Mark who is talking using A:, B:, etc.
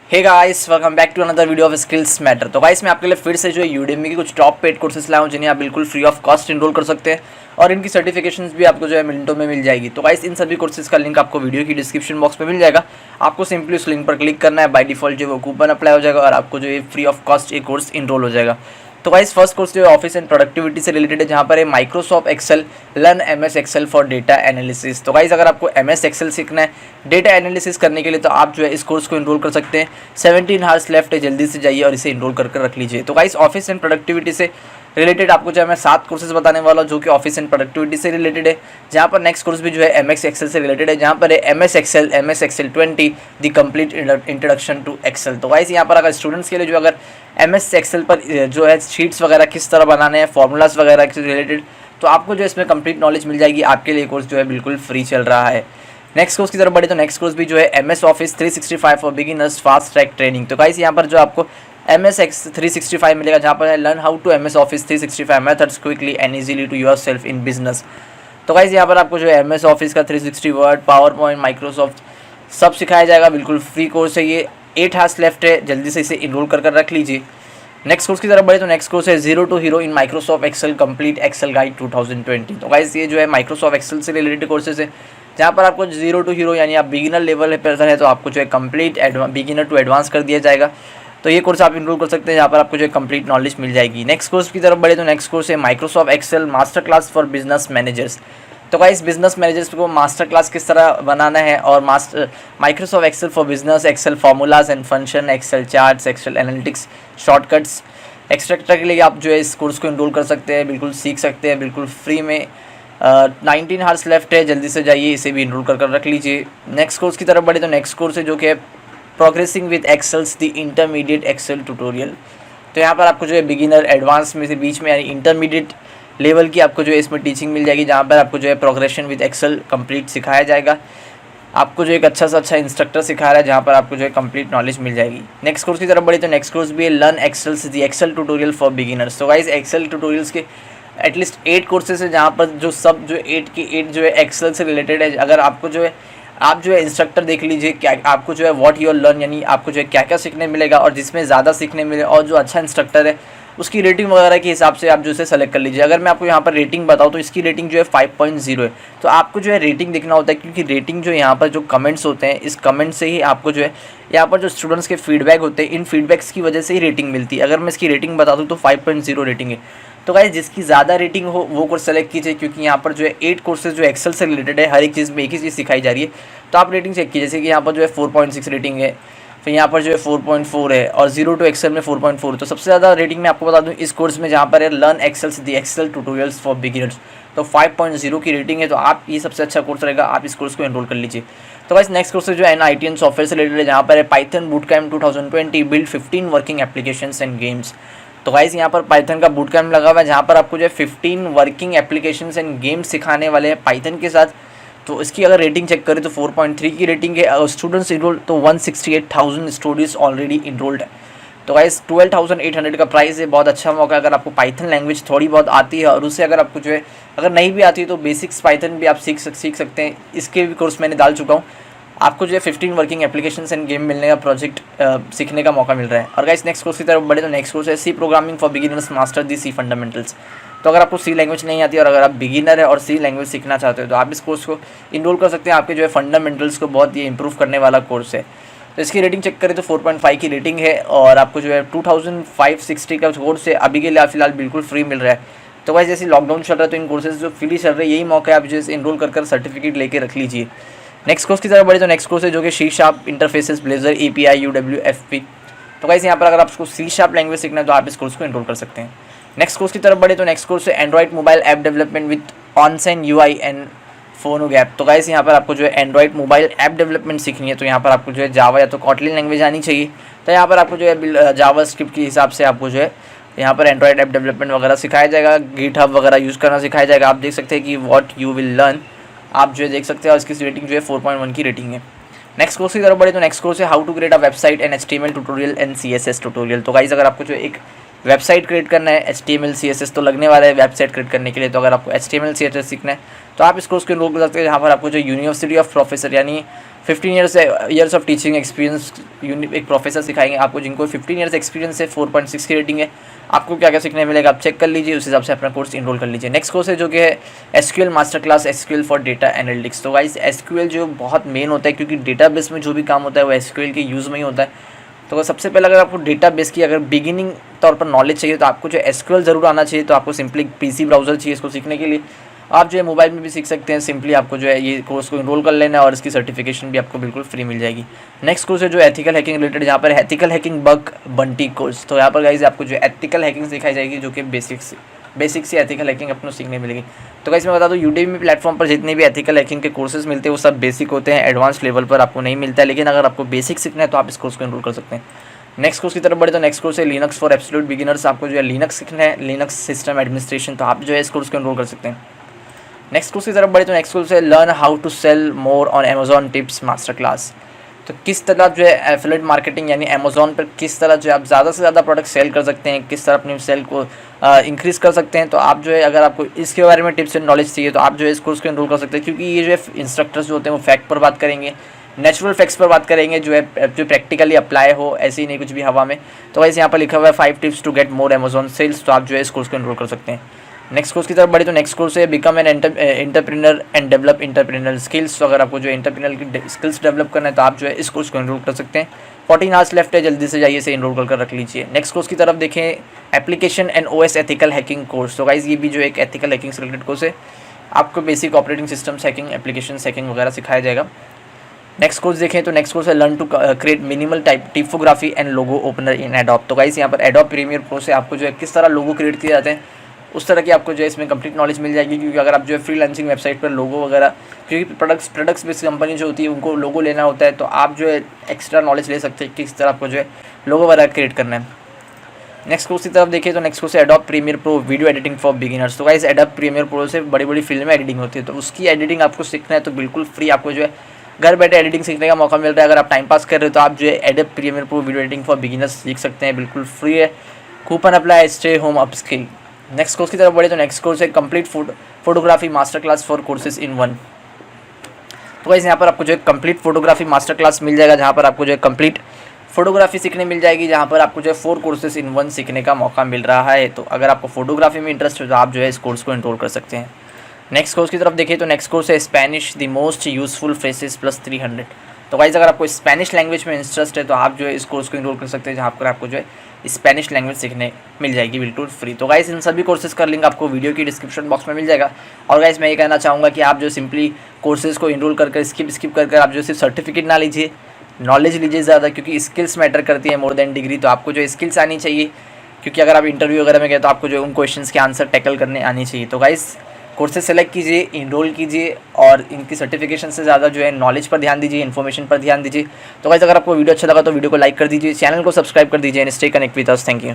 A: Hey guys, welcome back to another video of skills matter. तो guys मैं आपके लिए फिर से जो है यूडेमी की कुछ टॉप पेड कोर्सेज लाया हूँ जिन्हें आप बिल्कुल फ्री ऑफ कॉस्ट इनरोल कर सकते हैं और इनकी सर्टिफिकेशंस भी आपको जो है मिनटों में मिल जाएगी। तो गाइस इन सभी कोर्सेज का लिंक आपको वीडियो की डिस्क्रिप्शन बॉक्स में मिल जाएगा। आपको सिंपली उस लिंक पर क्लिक करना है, बाय डिफॉल्ट जो है वो कूपन अप्लाई हो जाएगा और आपको जो है फ्री ऑफ कॉस्ट एक कोर्स इनरोल हो जाएगा। तो गाइस फर्स्ट कोर्स जो है ऑफिस एंड प्रोडक्टिविटी से रिलेटेड है, जहाँ पर है Microsoft Excel learn MS Excel for data analysis. तो गाइस अगर आपको एमएस एक्सेल सीखना है डेटा एनालिसिस करने के लिए तो आप जो है इस कोर्स को इनरोल कर सकते हैं। 17 आवर्स लेफ्ट है, जल्दी से जाइए और इसे इनरोल करके रख लीजिए। तो गाइस ऑफिस एंड प्रोडक्टिविटी से रिलेटेड आपको जो है मैं 7 कोर्सेज बताने वाला हूँ जो कि ऑफिस एंड प्रोडक्टिविटी से रिलेटेड है। जहाँ पर नेक्स्ट कोर्स भी जो है एमएस एक्सेल से रिलेटेड है, जहाँ पर है MS Excel 20 the complete introduction to Excel. तो गाइस यहाँ पर अगर स्टूडेंट्स के लिए जो अगर एमएस एक्सेल पर जो है शीट्स वगैरह किस तरह बनाने हैं, फॉर्मूलाज वगैरह से रिलेटेड, तो आपको जो इसमें कंप्लीट नॉलेज मिल जाएगी। आपके लिए कोर्स जो है बिल्कुल फ्री चल रहा है। नेक्स्ट कोर्स की तरफ बढ़े तो नेक्स्ट कोर्स भी जो है MS Office 365 for beginners fast track training. तो गाइस यहाँ पर जो आपको एमएस 365 मिलेगा, जहाँ पर है learn how to MS Office 365 methods quickly and easily to yourself in business. तो गाइस यहाँ पर आपको जो है एमएस ऑफिस का 360 वर्ड, पावर पॉइंट, माइक्रोसॉफ्ट सब सिखाया जाएगा। बिल्कुल फ्री कोर्स है ये। 8 आवर्स लेफ्ट है, जल्दी से इसे इनरोल कर रख लीजिए। नेक्स्ट कोर्स की तरफ बढ़े तो नेक्स्ट कोर्स है zero to hero in Microsoft Excel complete Excel guide 2020। तो गाइस ये जो है माइक्रोसॉफ्ट एक्सेल से रिलेटेड कोर्सेज है, जहाँ पर आपको जीरो टू हीरो यानी आप बिगिनर लेवल पर है तो आपको जो है कंप्लीट बिगिनर टू एडवांस कर दिया जाएगा। तो ये कोर्स आप इनरोल कर सकते हैं, जहाँ पर आपको जो है कंप्लीट नॉलेज मिल जाएगी। नेक्स्ट कोर्स की तरफ बढ़े तो नेक्स्ट कोर्स है Microsoft Excel master class for business managers. तो गाइस बिजनेस मैनेजर्स को मास्टर क्लास किस तरह बनाना है और Microsoft Excel for business, Excel formulas and function, Excel charts, Excel analytics, shortcuts extra के लिए आप जो है इस कोर्स को इनरोल कर सकते हैं, बिल्कुल सीख सकते हैं बिल्कुल फ्री में। 19 आवर्स लेफ्ट है, जल्दी से जाइए इसे भी इनरोल कर रख लीजिए। नेक्स्ट कोर्स की तरफ बढ़े तो नेक्स्ट कोर्स है जो कि progressing with Excels the intermediate Excel tutorial. तो यहाँ पर आपको जो है बिगिनर एडवांस में से बीच में यानी इंटरमीडिएट लेवल की आपको जो है इसमें टीचिंग मिल जाएगी, जहाँ पर आपको जो है प्रोग्रेशन विद एक्सेल कंप्लीट सिखाया जाएगा। आपको जो एक अच्छा से अच्छा इंस्ट्रक्टर सिखा रहा है, जहाँ पर आपको जो है कंप्लीट नॉलेज मिल जाएगी। नेक्स्ट कोर्स की तरफ बढ़ी तो नेक्स्ट कोर्स भी है learn Excels the Excel tutorial for beginners. तो गाइस एक्सेल ट्यूटोरियल्स के एटलीस्ट 8 कोर्सेज है, जहाँ पर जो सब जो 8 की 8 जो है एक्सेल से रिलेटेड है। अगर आपको जो है आप जो है इंस्ट्रक्टर देख लीजिए क्या आपको जो है व्हाट यूर लर्न यानी आपको जो है क्या क्या सीखने मिलेगा और जिसमें ज़्यादा सीखने मिले और जो अच्छा इंस्ट्रक्टर है उसकी रेटिंग वगैरह के हिसाब से आप जो है सेलेक्ट कर लीजिए। अगर मैं आपको यहाँ पर रेटिंग बताऊँ तो इसकी रेटिंग जो है 5.0 है। तो आपको जो है रेटिंग देखना होता है, क्योंकि रेटिंग जो यहाँ पर जो कमेंट्स होते हैं इस कमेंट से ही आपको जो है यहाँ पर जो स्टूडेंट्स के फीडबैक होते हैं इन फीडबैक्स की वजह से ही रेटिंग मिलती है। अगर मैं इसकी रेटिंग बता दूँ तो 5.0 रेटिंग है। तो गाइस जिसकी ज़्यादा रेटिंग हो वो कोर्स सेलेक्ट कीजिए, क्योंकि यहाँ पर जो है 8 कोर्सेज जो एक्सेल से रिलेटेड है, हर एक चीज़ में एक ही चीज़ सिखाई जा रही है। तो आप रेटिंग चेक कीजिए, जैसे कि यहाँ पर जो है 4.6 रेटिंग है, फिर यहाँ पर जो है 4.4 है और जीरो टू एक्सेल में 4.4। तो सबसे ज़्यादा रेटिंग मैं आपको बता दूँ इस कोर्स में, जहाँ पर है learn Excels the Excel tutorials for beginners, तो 5.0 की रेटिंग है। तो आप ये सबसे अच्छा कोर्स रहेगा, आप इस कोर्स को एनरोल कर लीजिए। तो गाइस नेक्स्ट कोर्स जो है NIT सॉफ्टवेयर से रिलेटेड है, जहाँ पर है Python boot camp 2020 build 15 working applications and games. तो गाइस यहाँ पर पाइथन का बूट कैम्प लगा हुआ है, जहाँ पर आपको जो है 15 वर्किंग एप्लीकेशंस एंड गेम्स सिखाने वाले हैं पाइथन के साथ। तो इसकी अगर रेटिंग चेक करें तो 4.3 की रेटिंग है। स्टूडेंट्स इनरोल तो 168,000 स्टूडेंट्स ऑलरेडी इनरोल्ड है। तो गाइस 12,800 का प्राइस है, बहुत अच्छा मौका है। अगर आपको पाइथन लैंग्वेज थोड़ी बहुत आती है और उससे अगर आपको जो है अगर नहीं भी आती है तो बेसिक्स पाइथन भी आप सीख सकते हैं। इसके भी कोर्स मैंने डाल चुका हूँ। आपको जो है 15 वर्किंग एप्लीकेशंस एंड गेम मिलने का प्रोजेक्ट सीखने का मौका मिल रहा है। और गाइस नेक्स्ट कोर्स की तरफ बढ़े तो नेक्स्ट कोर्स है C programming for beginners master the C fundamentals. तो अगर आपको सी लैंग्वेज नहीं आती और अगर आप बिगिनर है और सी लैंग्वेज सीखना चाहते हो तो आप इस कोर्स को इनरोल कर सकते हैं। आपके जो है फंडामेंटल्स को बहुत ये इंप्रूव करने वाला कोर्स है। तो इसकी रेटिंग चेक करें तो 4.5 की रेटिंग है और आपको जो है 2560 का कोर्स है। अभी के लिए फिलहाल बिल्कुल फ्री मिल रहा है। तो गाइस जैसे लॉकडाउन चल रहा है तो इन कोर्सेज जो फ्री चल रहे हैं, यही मौका है, आप जो इनरोल कर सर्टिफिकेट लेके रख लीजिए। नेक्स्ट कोर्स की तरफ बढ़े तो नेक्स्ट कोर्स है जो कि C sharp interfaces Blazor API UWFP। तो गाइस यहाँ पर अगर आपको सी शार्प लैंग्वेज सीखना है तो आप इस कोर्स को इनरोल कर सकते हैं। नेक्स्ट कोर्स की तरफ बढ़े तो नेक्स्ट कोर्स है Android mobile app development with onsen UI and फोनो गैप। तो गाइस यहाँ पर आपको जो है एंड्रॉइड मोबाइल ऐप डेवलपमेंट सीखनी है, तो यहाँ पर आपको जो है जावा या तो कॉटलिन लैंग्वेज आनी चाहिए। तो यहाँ पर आपको जो है जावा स्क्रिप्ट के हिसाब से आपको जो है यहाँ पर एंड्रॉइड ऐप डेवलपमेंट वगैरह सिखाया जाएगा, गिटहब वगैरह यूज़ करना सिखाया जाएगा। आप देख सकते हैं कि व्हाट यू विल लर्न, आप जो है देख सकते हैं। और इसकी रेटिंग जो है 4.1 की रेटिंग है। नेक्स्ट कोर्स की तरफ बढ़े तो नेक्स्ट कोर्स है how to create a website and HTML tutorial and CSS tutorial. तो गाइस अगर आपको जो एक वेबसाइट क्रिएट करना है, HTML CSS तो लगने वाला है वेबसाइट क्रिएट करने के लिए। तो अगर आपको HTML CSS सीखना है तो आप इस कोर्स को एनरोल कर सकते हैं, जहाँ पर आपको जो यूनिवर्सिटी ऑफ प्रोफेसर यानी 15 ईयर्स ऑफ टीचिंग एक्सपीरियंस एक प्रोफेसर सिखाएंगे आपको, जिनको 15 ईयर्स एक्सपीरियंस है, 4.6 की रेटिंग है। आपको क्या क्या सीखने मिलेगा आप चेक कर लीजिए, उस हिसाब से अपना कोर्स एनरोल कर लीजिए। नेक्स्ट कोर्स है जो कि है SQL master class, SQL for data analytics. तो गाइस SQL जो बहुत मेन होता है, क्योंकि डेटाबेस में जो भी काम होता है वो SQL के यूज़ में ही होता है। तो सबसे पहले अगर आपको डेटाबेस की अगर बिगिनिंग तौर पर नॉलेज चाहिए तो आपको जो SQL ज़रूर आना चाहिए। तो आपको सिंपली PC ब्राउज़र चाहिए इसको सीखने के लिए। आप जो है मोबाइल में भी सीख सकते हैं, सिंपली आपको जो है ये कोर्स को एनरोल कर लेना है और इसकी सर्टिफिकेशन भी आपको बिल्कुल फ्री मिल जाएगी। नेक्स्ट कोर्स है जो एथिकल हैकिंग रिलेटेड, जहाँ पर ethical hacking bug Bunty course. तो यहाँ पर गाइस आपको जो एथिकल हैकिंग सिखाई जाएगी, जो कि बेसिक से एथिकल हैकिंग अपने सीखने मिलेगी। तो गाइस मैं बता दूं यूडेमी प्लेटफॉर्म पर जितने भी एथिकल हैकिंग के कोर्सेज मिलते हैं वो सब बेसिक होते हैं, एडवांस लेवल पर आपको नहीं मिलता है। लेकिन अगर आपको बेसिक सीखना है तो आप इस कोर्स को एनरोल कर सकते हैं। नेक्स्ट कोर्स की तरफ बढ़े तो नेक्स्ट कोर्स है लिनक्स फॉर एब्सोल्यूट बिगिनर्स। आपको जो है लिनक्स सीखना है, लिनक्स सिस्टम एडमिनिस्ट्रेशन, तो आप जो है इस कोर्स को एनरोल कर सकते हैं। नेक्स्ट कोर्स की तरफ बढ़े तो नेक्स्ट कोर्स है learn how to sell more on Amazon tips master class. तो किस तरह जो है एफिलिएट मार्केटिंग यानी अमेजॉन पर किस तरह जो है आप ज़्यादा से ज़्यादा प्रोडक्ट सेल कर सकते हैं, किस तरह अपनी सेल को इंक्रीज़ कर सकते हैं। तो आप जो है अगर आपको इसके बारे में टिप्स एंड नॉलेज चाहिए तो आप जो है इस कोर्स को एनरोल कर सकते हैं, क्योंकि ये जो है इंस्ट्रक्टर्स जो होते हैं वो फैक्ट पर बात करेंगे, नेचुरल फैक्ट्स पर बात करेंगे, जो प्रैक्टिकली अप्लाई हो, ऐसे ही नहीं कुछ भी हवा में। तो वैसे यहाँ पर लिखा हुआ है 5 tips to get more Amazon sales. तो आप जो है इस कोर्स को एनरोल कर सकते हैं। नेक्स्ट कोर्स की तरफ बढ़े तो नेक्स्ट कोर्स है become an entrepreneur and develop entrepreneurial skills. तो अगर आपको जो एंटरप्रेन्योर की स्किल्स डेवलप करना है तो आप जो है इस कोर्स को एनरोल कर सकते हैं। 14 आवर्स लेफ्ट है, जल्दी से जाइए इसे एनरोल कर रख लीजिए। नेक्स्ट कोर्स की तरफ देखें application and OS ethical hacking course. तो गाइस ये भी जो एक एथिकल हैकिंग से रिलेटेड कोर्स है, आपको basic operating systems hacking, application hacking वगैरह सिखाया जाएगा। नेक्स्ट कोर्स देखें तो नेक्स्ट कोर्स है learn to create minimal typography and logo opener in Adobe. तो गाइस यहाँ पर एडोब प्रीमियर प्रो से आपको जो है किस तरह लोगो क्रिएट किए जाते हैं उस तरह की आपको जो है इसमें कंप्लीट नॉलेज मिल जाएगी। क्योंकि अगर आप जो है फ्रीलांसिंग वेबसाइट पर लोगो वगैरह, क्योंकि प्रोडक्ट्स बेस्ड कंपनी जो होती है उनको लोगो लेना होता है, तो आप जो है एक्स्ट्रा नॉलेज ले सकते हैं किस तरह आपको जो है लोगो वगैरह क्रिएट करना है। नेक्स्ट कोर्स की तरफ देखिए तो नेक्स्ट कोर्स है Adobe Premiere Pro video editing for beginners. तो गाइस एडोब प्रीमियर प्रो से बड़ी बड़ी फिल्में एडिटिंग होती है, तो उसकी एडिटिंग आपको सीखना है तो बिल्कुल फ्री आपको जो है घर बैठे एडिटिंग सीखने का मौका मिल रहा है। अगर आप टाइम पास कर रहे हो तो आप जो है Adobe Premiere Pro video editing for beginners सीख सकते हैं, बिल्कुल फ्री है। Coupon apply, stay home upskill. Next course की तरफ बढ़े तो नेक्स्ट कोर्स है complete photography master class for courses in one. तो गाइस यहाँ पर आपको जो है कंप्लीट फोटोग्राफी मास्टर क्लास मिल जाएगा, जहाँ पर आपको जो है कंप्लीट फोटोग्राफी सीखने मिल जाएगी, जहाँ पर आपको जो है 4 कोर्सेज इन वन सीखने का मौका मिल रहा है। तो अगर आपको फोटोग्राफी में इंटरेस्ट हो तो आप जो है इस कोर्स को एनरोल कर सकते हैं। नेक्स्ट कोर्स की तरफ देखिए तो नेक्स्ट कोर्स है Spanish the most useful phrases plus 300। तो गाइस अगर आपको स्पेनिश लैंग्वेज में इंटरेस्ट है तो आप जो है इस कोर्स को एनरोल कर सकते हैं, जहाँ पर आपको जो है स्पेनिश लैंग्वेज सीखने मिल जाएगी बिल्कुल फ्री। तो गाइस इन सभी कोर्सेज का लिंक आपको वीडियो की डिस्क्रिप्शन बॉक्स में मिल जाएगा। और गाइस मैं ये कहना चाहूँगा कि आप जो सिंपली कोर्सेज को एनरोल कर स्किप कर आप जो सिर्फ सर्टिफिकेट ना लीजिए, नॉलेज लीजिए ज़्यादा, क्योंकि स्किल्स मैटर करती है मोर देन डिग्री। तो आपको जो स्किल्स आनी चाहिए, क्योंकि अगर आप इंटरव्यू वगैरह में गए तो आपको जो उन क्वेश्चंस के आंसर टैकल करने आनी चाहिए। तो गाइस कोर्सेज सेलेक्ट कीजिए, इनरोल कीजिए और इनकी सर्टिफिकेशन से ज़्यादा जो है नॉलेज पर ध्यान दीजिए, इन्फॉर्मेशन पर ध्यान दीजिए। तो गाइस अगर आपको वीडियो अच्छा लगा तो वीडियो को लाइक कर दीजिए, चैनल को सब्सक्राइब कर दीजिए and stay connect with us. Thank you.